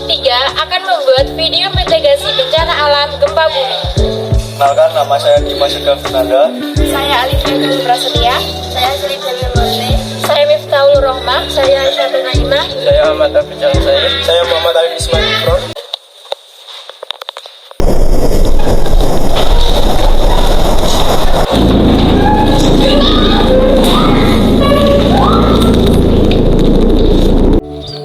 ketiga akan membuat video mitigasi bencana alam gempa bumi. Kenalkan, nama saya Dimas Sugeng Fernanda. Saya Alifia Dwi Prasetya. Saya Sri Dewi Murni. Saya Miftahul Rohmah. Saya Aisyah Naimah. Saya Ahmad Abidjan Said. Saya Muhammad Ali Ismail Ikron.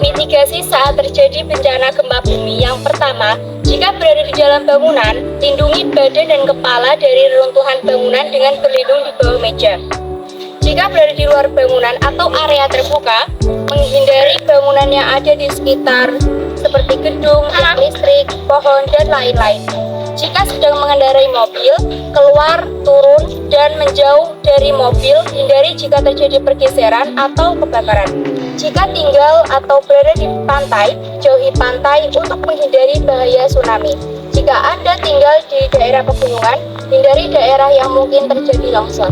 Mitigasi saat terjadi bencana gempa bumi. Yang pertama, jika berada di dalam bangunan, lindungi badan dan kepala dari reruntuhan bangunan dengan berlindung di bawah meja. Jika berada di luar bangunan atau area terbuka, menghindari bangunan yang ada di sekitar seperti gedung, tiang listrik, pohon, dan lain-lain. Jika sedang mengendarai mobil, keluar, turun, dan menjauh dari mobil, hindari jika terjadi pergeseran atau kebakaran. Jika tinggal atau berada di pantai, jauhi pantai untuk menghindari bahaya tsunami. Jika Anda tinggal di daerah pegunungan, hindari daerah yang mungkin terjadi longsor.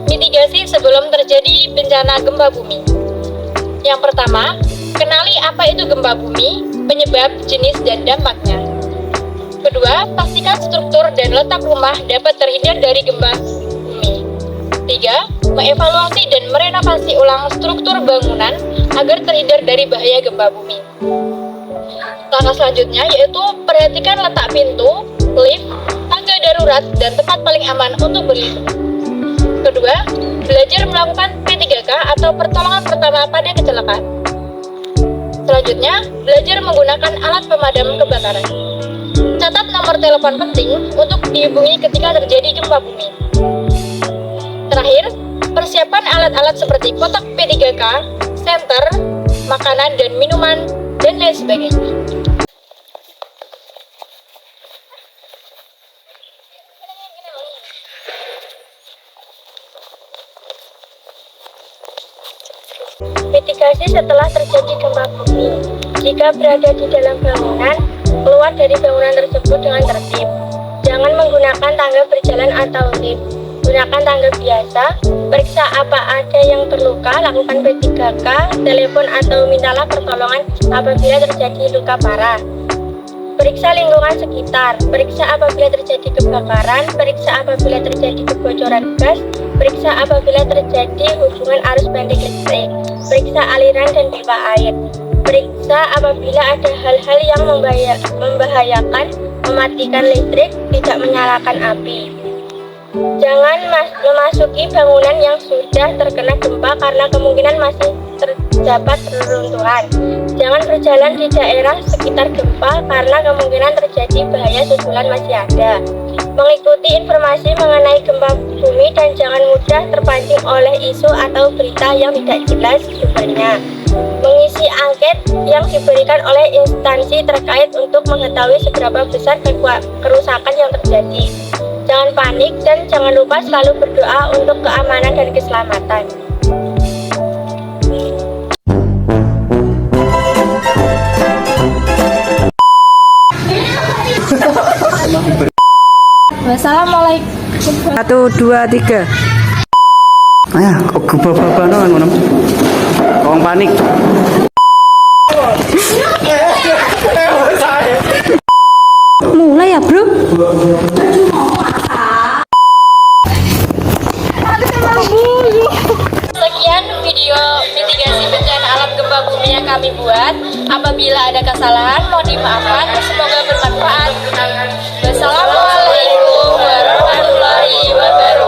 Mitigasi sebelum terjadi bencana gempa bumi. Yang pertama, kenali apa itu gempa bumi, penyebab, jenis, dan dampaknya. Kedua, pastikan struktur dan letak rumah dapat terhindar dari gempa bumi. Tiga, mengevaluasi dan merenovasi ulang struktur bangunan agar terhindar dari bahaya gempa bumi. Langkah selanjutnya yaitu perhatikan letak pintu, lift, tangga darurat, dan tempat paling aman untuk berlindung. Kedua, belajar melakukan P3K atau pertolongan pertama pada kecelakaan. Selanjutnya, belajar menggunakan alat pemadam kebakaran. Catat nomor telepon penting untuk dihubungi ketika terjadi gempa bumi. Terakhir, persiapan alat-alat seperti kotak P3K, senter, makanan dan minuman, dan lain sebagainya. Mitigasi setelah terjadi gempa bumi. Jika berada di dalam bangunan, keluar dari bangunan tersebut dengan tertib. Jangan menggunakan tangga berjalan atau lift. Gunakan tangga biasa. Periksa apa ada yang terluka, lakukan P3K, telepon atau mintalah pertolongan apabila terjadi luka parah. Periksa lingkungan sekitar. Periksa apabila terjadi kebakaran. Periksa apabila terjadi kebocoran gas. Periksa apabila terjadi hubungan arus pendek listrik. Periksa aliran dan pipa air. Periksa apabila ada hal-hal yang membahayakan, mematikan listrik, tidak menyalakan api. Jangan memasuki bangunan yang sudah terkena gempa karena kemungkinan masih terdapat reruntuhan. Jangan berjalan di daerah sekitar gempa karena kemungkinan terjadi bahaya susulan masih ada. Mengikuti informasi mengenai gempa bumi dan jangan mudah terpancing oleh isu atau berita yang tidak jelas sumbernya. Mengisi angket yang diberikan oleh instansi terkait untuk mengetahui seberapa besar kerusakan yang terjadi. Jangan panik dan jangan lupa selalu berdoa untuk keamanan dan keselamatan. Wassalamualaikum. 1, 2, 3. Kok gebah-gebah no ngono. Wong panik. Mulai ya, Bro. Sekian video mitigasi bencana alam gempa bumi yang kami buat. Apabila ada kesalahan, mohon dimaafkan. Semoga bermanfaat. Wassalamualaikum warahmatullahi wabarakatuh.